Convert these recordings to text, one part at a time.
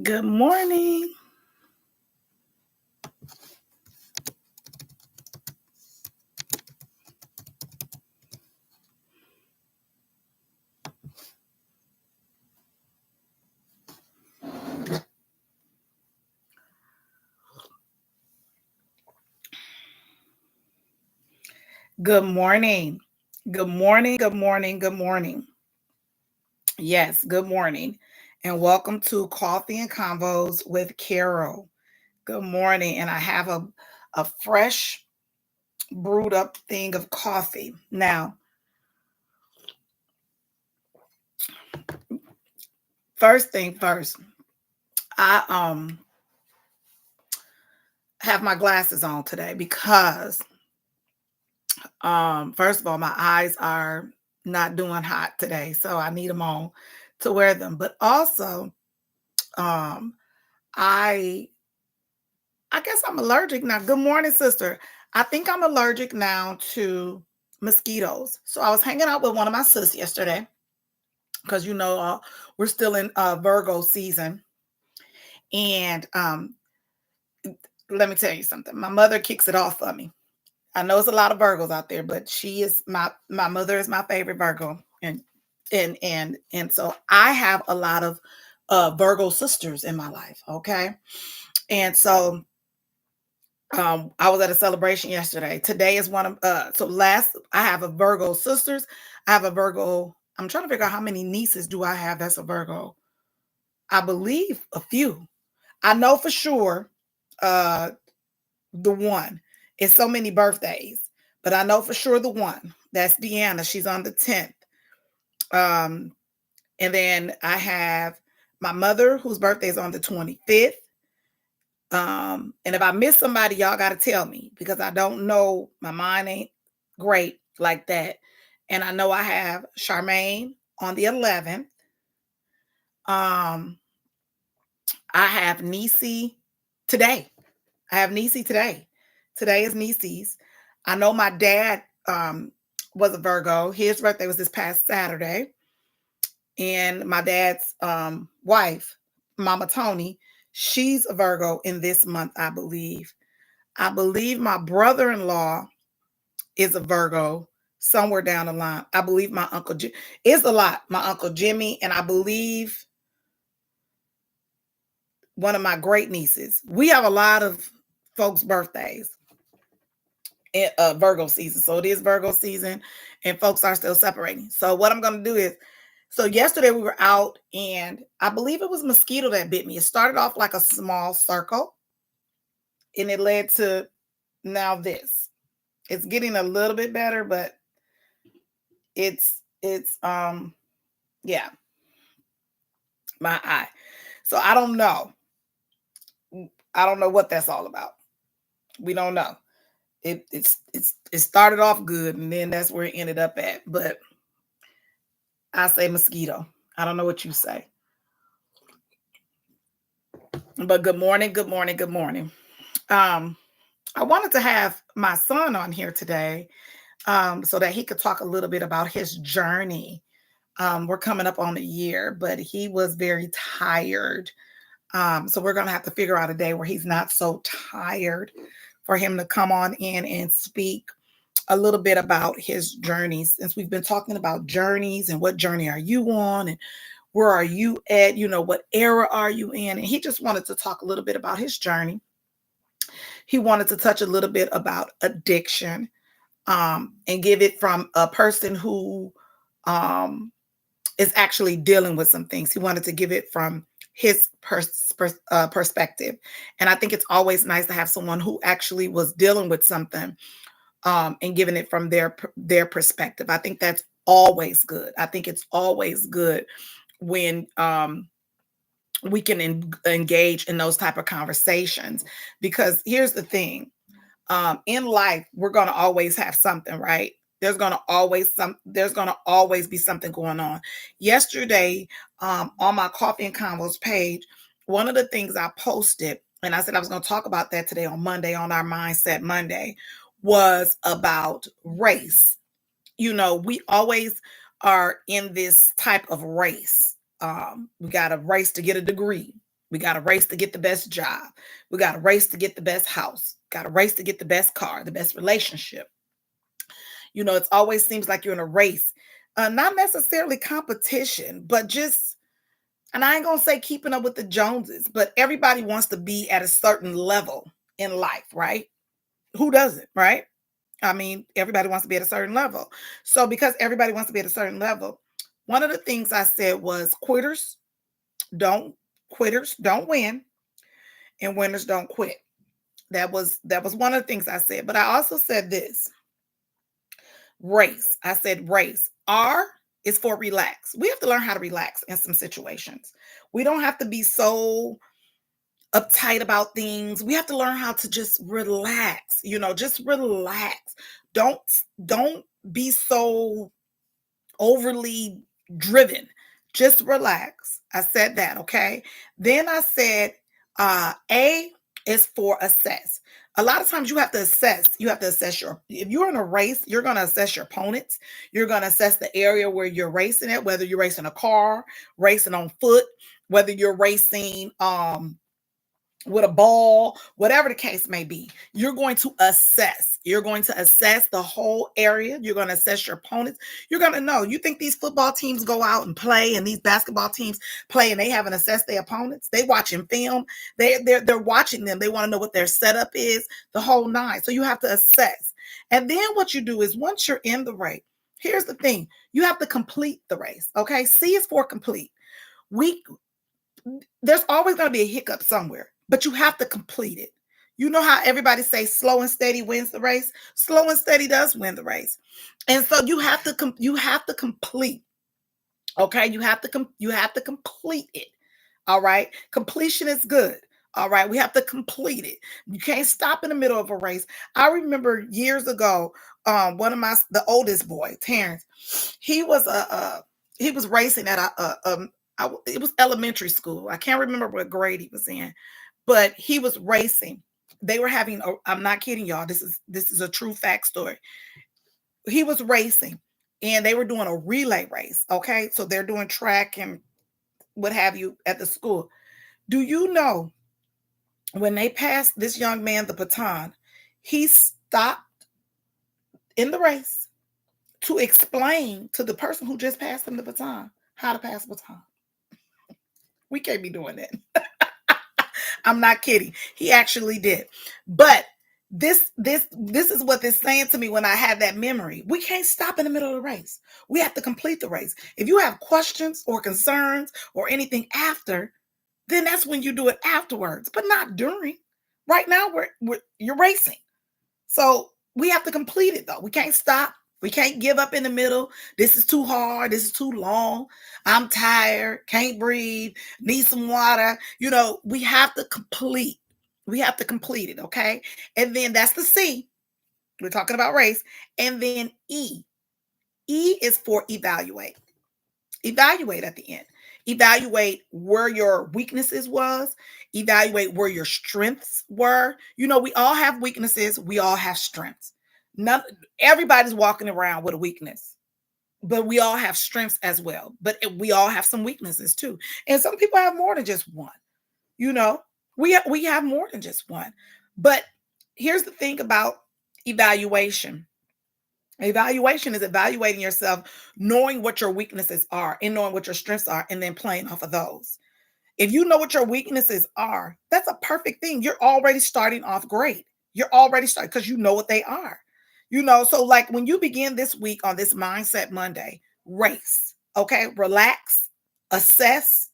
Good morning. Good morning. Good morning. Good morning. Good morning. Yes, good morning. And welcome to Coffee and Convos with Carol. Good morning. And I have a fresh brewed up thing of coffee. Now, first thing first, I have my glasses on today because first of all, my eyes are not doing hot today. So I need them on to wear them. But also, um I I guess I'm allergic now. Good morning, sister. I think I'm allergic now to mosquitoes. So I was hanging out with one of my sis yesterday because we're still in Virgo season, and let me tell you something. My mother kicks it off for me. I know it's a lot of Virgos out there, but she is my mother is my favorite Virgo, and so I have a lot of Virgo sisters in my life. Okay, and so I was at a celebration yesterday. Today is one of so last I have a Virgo sisters. I have a Virgo. I'm trying to figure out how many nieces do I have that's a Virgo. I believe a few. I know for sure uh the one. It's so many birthdays, but I know for sure the one. That's Deanna. She's on the 10th. Um and then I have my mother whose birthday is on the 25th. And if I miss somebody, y'all got to tell me because I don't know. My mind ain't great like that. And I know I have Charmaine on the 11th. Um, I have Nisi today. I have Nisi today. Today is Nisi's. I know my dad was a Virgo. His birthday was this past Saturday. And my dad's wife, Mama Tony, she's a Virgo in this month, I believe. I believe my brother-in-law is a Virgo somewhere down the line. I believe my uncle it's a lot. My uncle Jimmy, and I believe one of my great nieces. We have a lot of folks' birthdays in Virgo season. So it is Virgo season, and folks are still separating. So what I'm gonna do is, so yesterday we were out, and I believe it was a mosquito that bit me. It started off like a small circle, and it led to now this. It's getting a little bit better, but it's yeah, my eye. So I don't know what that's all about. We don't know. It started off good, and then that's where it ended up at. But I say mosquito. I don't know what you say. But good morning, good morning, good morning. um I wanted to have my son on here today, so that he could talk a little bit about his journey. We're coming up on a year, but he was very tired. So we're going to have to figure out a day where he's not so tired for him to come on in and speak a little bit about his journeys. Since we've been talking about journeys and what journey are you on and where are you at, what era are you in? And he just wanted to talk a little bit about his journey. He wanted to touch a little bit about addiction, and give it from a person who um, is actually dealing with some things. He wanted to give it from his perspective. And I think it's always nice to have someone who actually was dealing with something, and giving it from their perspective. I think that's always good. I think it's always good when we can engage in those type of conversations, because here's the thing. In life, we're going to always have something, right? There's going to always be something going on. Yesterday, on my Coffee and Convos page, one of the things I posted, and I said I was going to talk about that today on Monday, on our Mindset Monday, was about race. We always are in this type of race. We got a race to get a degree. We got to race to get the best job. We got to race to get the best house. Got to race to get the best car, the best relationship. It always seems like you're in a race. Not necessarily competition, but just, and I ain't going to say keeping up with the Joneses, but everybody wants to be at a certain level in life, right? Who doesn't, right? I mean, everybody wants to be at a certain level. So because everybody wants to be at a certain level, one of the things I said was don't quitters don't win, and winners don't quit. That was one of the things I said. But I also said this: race. I said race. R is for relax. We have to learn how to relax in some situations. We don't have to be so uptight about things. We have to learn how to just relax, just relax. Don't don't be so overly driven. Just relax. I said that, okay? Then I said A is for assess. A lot of times you have to assess. You have to assess if you're in a race, you're going to assess your opponents. You're going to assess the area where you're racing at, whether you're racing a car, racing on foot, whether you're racing with a ball, whatever the case may be. You're going to assess. You're going to assess the whole area. You're going to assess your opponents. You're going to know. You think these football teams go out and play, and these basketball teams play, and they haven't assessed their opponents? They watching film. They're watching them. They want to know what their setup is, the whole nine. So you have to assess. And then what you do is, once you're in the race, here's the thing: you have to complete the race. Okay, C is for complete. There's always going to be a hiccup somewhere, but you have to complete it. You know how everybody says slow and steady wins the race? Slow and steady does win the race. And so you have to complete. Okay? You have to complete it. All right? Completion is good. All right? We have to complete it. You can't stop in the middle of a race. I remember years ago, the oldest boy, Terrence, he was racing at it was elementary school. I can't remember what grade he was in, but he was racing. They were having I'm not kidding y'all. This is a true fact story. He was racing and they were doing a relay race. Okay. So they're doing track and what have you at the school. Do you know when they passed this young man the baton, he stopped in the race to explain to the person who just passed him the baton how to pass the baton? We can't be doing that. I'm not kidding. He actually did. But this is what this saying to me when I had that memory. We can't stop in the middle of the race. We have to complete the race. If you have questions or concerns or anything after, then that's when you do it afterwards, but not during. Right now you're racing. So we have to complete it though. We can't stop. We can't give up in the middle. This is too hard. This is too long. I'm tired. Can't breathe. Need some water. We have to complete. We have to complete it. Okay. And then that's the C. We're talking about race. And then E. E is for evaluate. Evaluate at the end. Evaluate where your weaknesses was. Evaluate where your strengths were. We all have weaknesses. We all have strengths. Everybody's walking around with a weakness, but we all have strengths as well. But we all have some weaknesses too. And some people have more than just one. We have more than just one. But here's the thing about evaluation. Evaluation is evaluating yourself, knowing what your weaknesses are and knowing what your strengths are, and then playing off of those. If you know what your weaknesses are, that's a perfect thing. You're already starting off great. You're already starting because you know what they are. So like when you begin this week on this Mindset Monday, race, okay? Relax, assess,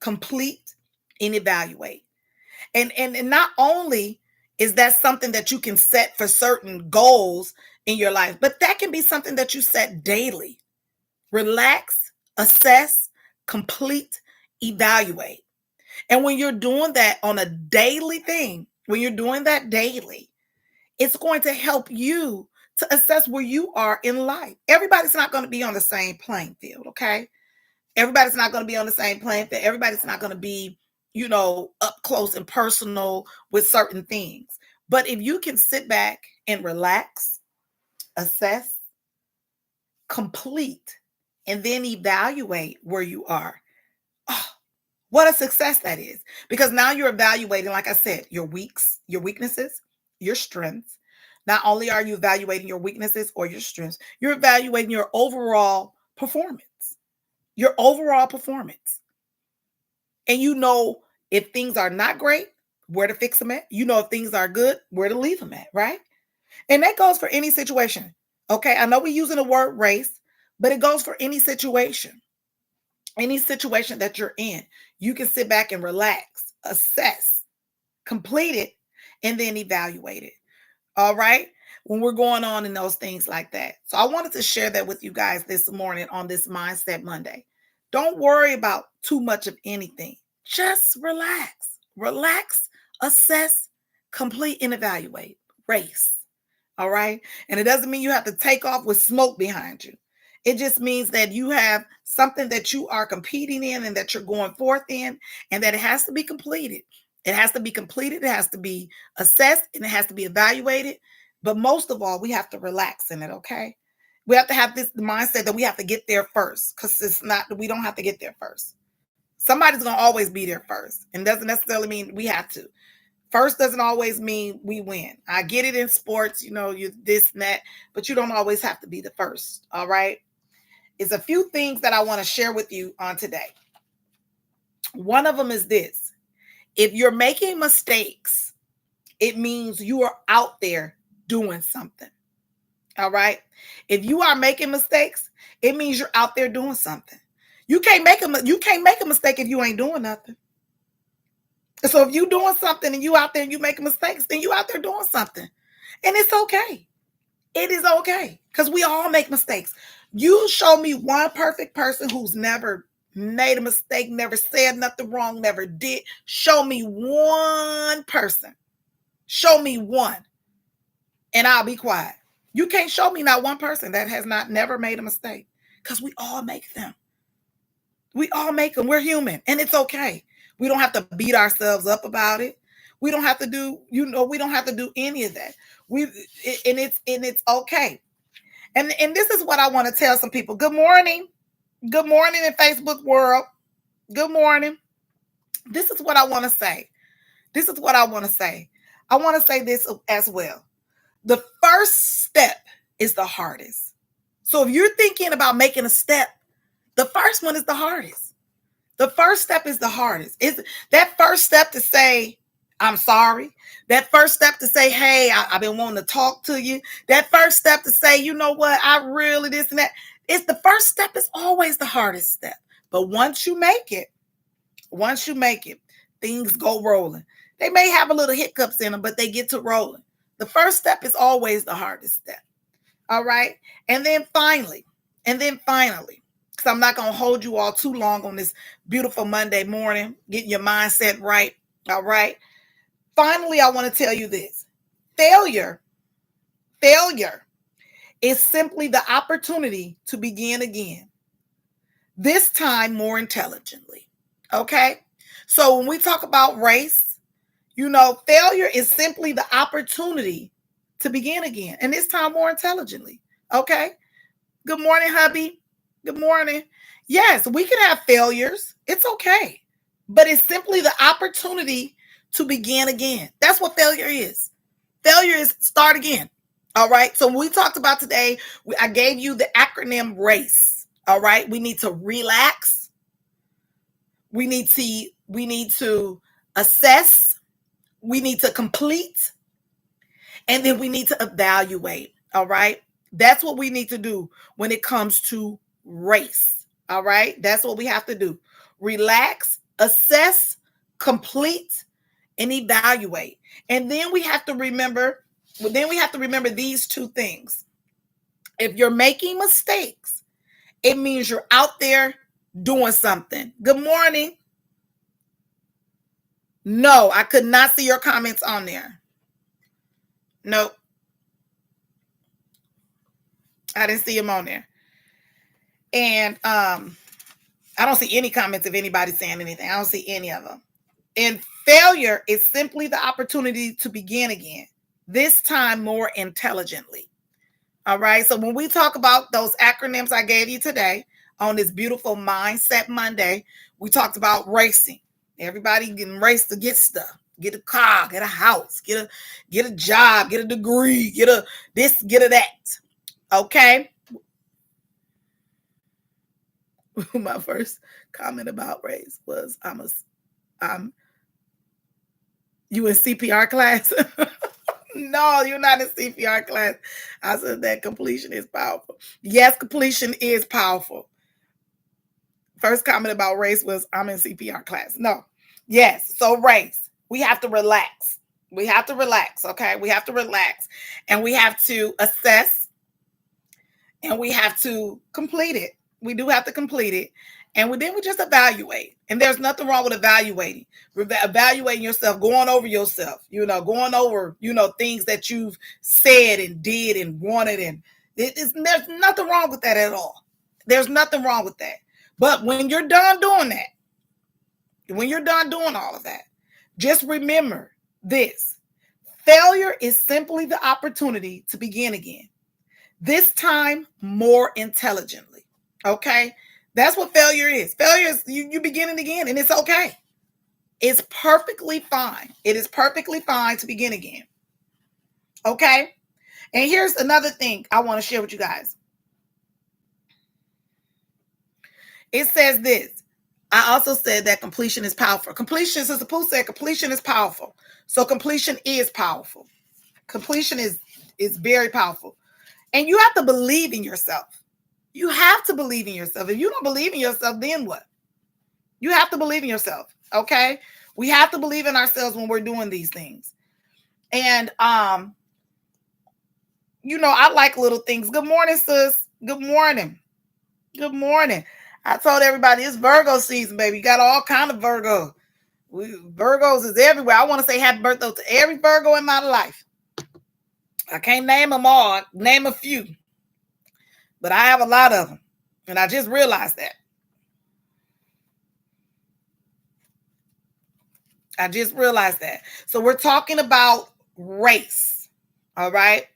complete, and evaluate. And not only is that something that you can set for certain goals in your life, but that can be something that you set daily. Relax, assess, complete, evaluate. And when you're doing that on a daily thing, when you're doing that daily, it's going to help you to assess where you are in life. Everybody's not going to be on the same playing field, okay? Everybody's not going to be on the same playing field. Everybody's not going to be, up close and personal with certain things. But if you can sit back and relax, assess, complete, and then evaluate where you are, oh, What a success that is. Because now you're evaluating, like I said, your weaknesses, your strengths. Not only are you evaluating your weaknesses or your strengths, you're evaluating your overall performance. Your overall performance. And you know if things are not great, where to fix them at. You know if things are good, where to leave them at, right? And that goes for any situation. Okay. I know we're using the word race, but it goes for any situation. Any situation that you're in, you can sit back and relax, assess, complete it, and then evaluate it. All right. When we're going on in those things like that. So I wanted to share that with you guys this morning on this Mindset Monday. Don't worry about too much of anything. Just relax, assess, complete, and evaluate. Race. All right. And it doesn't mean you have to take off with smoke behind you. It just means that you have something that you are competing in and that you're going forth in, and that it has to be completed. It has to be completed. It has to be assessed and it has to be evaluated. But most of all, we have to relax in it. Okay. We have to have this mindset that we have to get there first, because we don't have to get there first. Somebody's going to always be there first, and doesn't necessarily mean we have to. First doesn't always mean we win. I get it in sports, you this and that, but you don't always have to be the first. All right. It's a few things that I want to share with you on today. One of them is this. If you're making mistakes, it means you are out there doing something. All right. If you are making mistakes, it means you're out there doing something. You can't make a mistake if you ain't doing nothing. So if you're doing something and you out there and you making mistakes, then you out there doing something. And it's okay. It is okay, because we all make mistakes. You show me one perfect person who's never made a mistake, never said nothing wrong, never did. Show me one person. Show me one. And I'll be quiet. You can't show me not one person that has never made a mistake, because we all make them. We all make them. We're human, and it's okay. We don't have to beat ourselves up about it. We don't have to do, we don't have to do any of that. It's okay. And this is what I want to tell some people. Good morning. Good morning in Facebook world. Good morning. This is what I want to say. I want to say this as well. The first step is the hardest. So if you're thinking about making a step, the first one is the hardest. The first step is the hardest. It's that first step to say, I'm sorry. That first step to say, hey, I've been wanting to talk to you. That first step to say, you know what, I really this and that. It's the first step is always the hardest step. But once you make it, things go rolling. They may have a little hiccups in them, but they get to rolling. The first step is always the hardest step. All right. And then finally, because I'm not going to hold you all too long on this beautiful Monday morning, getting your mindset right. All right. Finally, I want to tell you this. Failure is simply the opportunity to begin again, this time more intelligently. Okay. So when we talk about race, failure is simply the opportunity to begin again, and this time more intelligently. Okay. Good morning, hubby. Good morning. Yes, we can have failures. It's okay. But it's simply the opportunity to begin again. That's what failure is. Failure is start again. All right. So when we talked about today, I gave you the acronym RACE. All right. We need to relax. We need to assess. We need to complete. And then we need to evaluate. All right. That's what we need to do when it comes to race. All right. That's what we have to do. Relax, assess, complete, and evaluate. And then we have to remember these two things. If you're making mistakes, it means you're out there doing something. Good morning. No, I could not see your comments on there. Nope. I didn't see them on there. And I don't see any comments of anybody saying anything. I don't see any of them. And failure is simply the opportunity to begin again, this time more intelligently. All right. So when we talk about those acronyms I gave you today, on this beautiful Mindset Monday. We talked about racing. Everybody getting raced to get stuff. Get a car, get a house, get a job, get a degree, get a this, get a that. Okay. My first comment about race was I'm you in CPR class? No, you're not in CPR class. I said that completion is powerful. Yes, completion is powerful. First comment about race was I'm in CPR class. No. Yes. So race, we have to relax. We have to relax. Okay. We have to relax and we have to assess and we have to complete it. We do have to complete it. And then we just evaluate. And there's nothing wrong with evaluating. Evaluating yourself, going over yourself, going over, things that you've said and did and wanted. And there's nothing wrong with that at all. There's nothing wrong with that. But when you're done doing that, when you're done doing all of that, just remember this. Failure is simply the opportunity to begin again. This time more intelligently. Okay? That's what failure is. Failure is you beginning again, and it's okay. It's perfectly fine. It is perfectly fine to begin again. Okay? And here's another thing I want to share with you guys. It says this. I also said that completion is powerful. Completion, Sister Pooh said, completion is powerful. So completion is powerful. Completion is very powerful. And you have to believe in yourself. You have to believe in yourself. If you don't believe in yourself, then what? You have to believe in yourself. Okay? We have to believe in ourselves when we're doing these things. And I like little things. Good morning, sis. Good morning. Good morning. I told everybody it's Virgo season, baby. You got all kind of Virgo. Virgos is everywhere. I want to say happy birthday to every Virgo in my life. I can't name them all. Name a few. But I have a lot of them. And I just realized that. So we're talking about race. All right.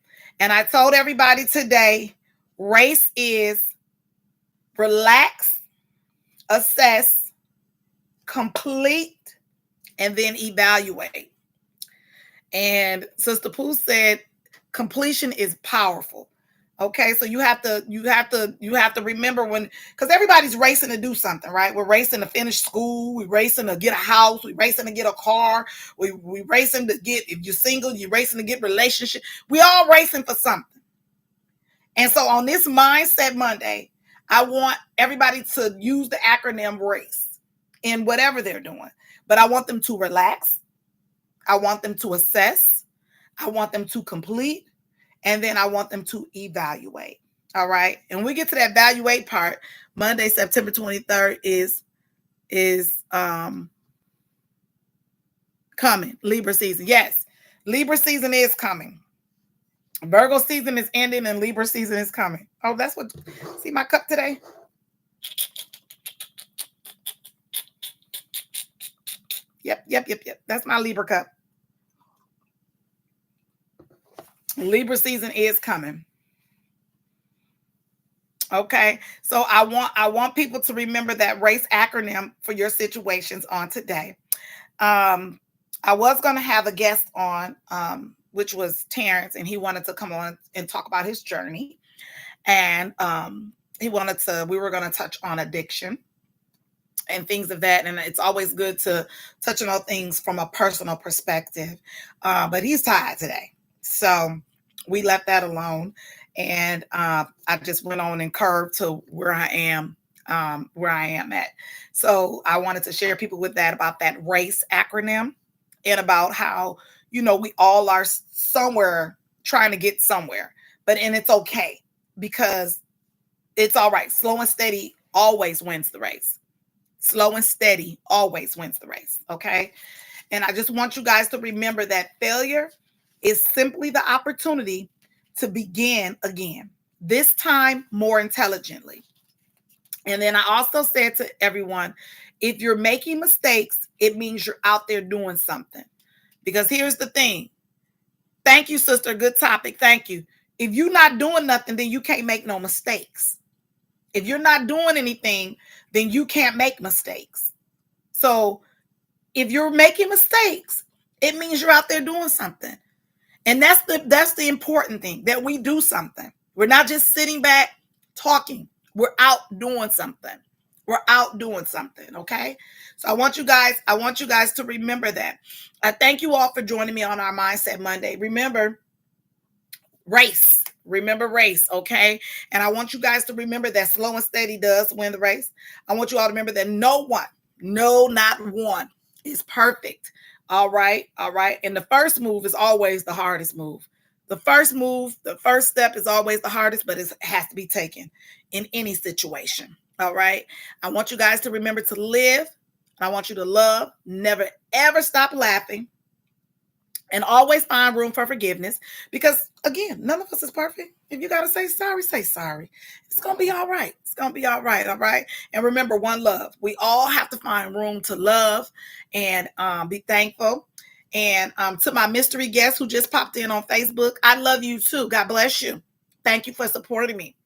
And I told everybody today, race is relax, assess, complete, and then evaluate. And Sister Pooh said completion is powerful. Okay, so you have to remember because everybody's racing to do something, right? We're racing to finish school, we're racing to get a house, we're racing to get a car, we racing to get, if you're single, you're racing to get relationship. We all racing for something. And so on this Mindset Monday, I want everybody to use the acronym RACE in whatever they're doing. But I want them to relax. I want them to assess. I want them to complete. And then I want them to evaluate. All right. And when we get to that evaluate part, Monday, September 23rd is coming. Libra season. Yes. Libra season is coming. Virgo season is ending and Libra season is coming. Oh, that's what, see my cup today? Yep. That's my Libra cup. Libra season is coming. Okay. So I want people to remember that race acronym for your situations on today. I was going to have a guest on, which was Terrence, and he wanted to come on and talk about his journey. And we were going to touch on addiction and things of that. And it's always good to touch on things from a personal perspective. But he's tired today. So we left that alone. And I just went on and curved to where I am at. So I wanted to share people with that about that RACE acronym and about how, we all are somewhere trying to get somewhere, and it's okay because it's all right. Slow and steady always wins the race. Slow and steady always wins the race. Okay. And I just want you guys to remember that failure is simply the opportunity to begin again, this time more intelligently. And then I also said to everyone, if you're making mistakes, it means you're out there doing something. Because here's the thing. Thank you, sister. Good topic. Thank you. If you're not doing nothing, then you can't make no mistakes. If you're not doing anything, then you can't make mistakes. So if you're making mistakes, it means you're out there doing something. And that's the important thing, that we do something. We're not just sitting back talking. We're out doing something. We're out doing something, okay? So I want you guys to remember that. I thank you all for joining me on our Mindset Monday. Remember race. Remember race, okay? And I want you guys to remember that slow and steady does win the race. I want you all to remember that no one, no, not one, is perfect. All right, all right. And the first move is always the hardest move. The first move, the first step is always the hardest, but it has to be taken in any situation. All right. I want you guys to remember to live. I want you to love. Never, ever stop laughing. And always find room for forgiveness, because again, none of us is perfect. If you got to say sorry, say sorry. It's going to be all right. It's going to be all right. All right. And remember, one love. We all have to find room to love and be thankful. And to my mystery guest who just popped in on Facebook, I love you too. God bless you. Thank you for supporting me.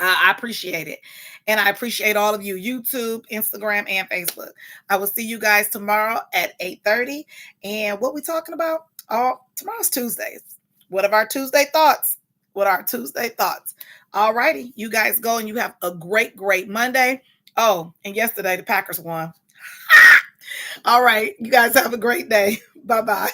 I appreciate it. And I appreciate all of you, YouTube, Instagram, and Facebook. I will see you guys tomorrow at 8:30. And what we talking about? Oh, tomorrow's Tuesdays. What are our Tuesday thoughts? What are our Tuesday thoughts? All righty. You guys go and you have a great, great Monday. Oh, and yesterday the Packers won. All right. You guys have a great day. Bye-bye.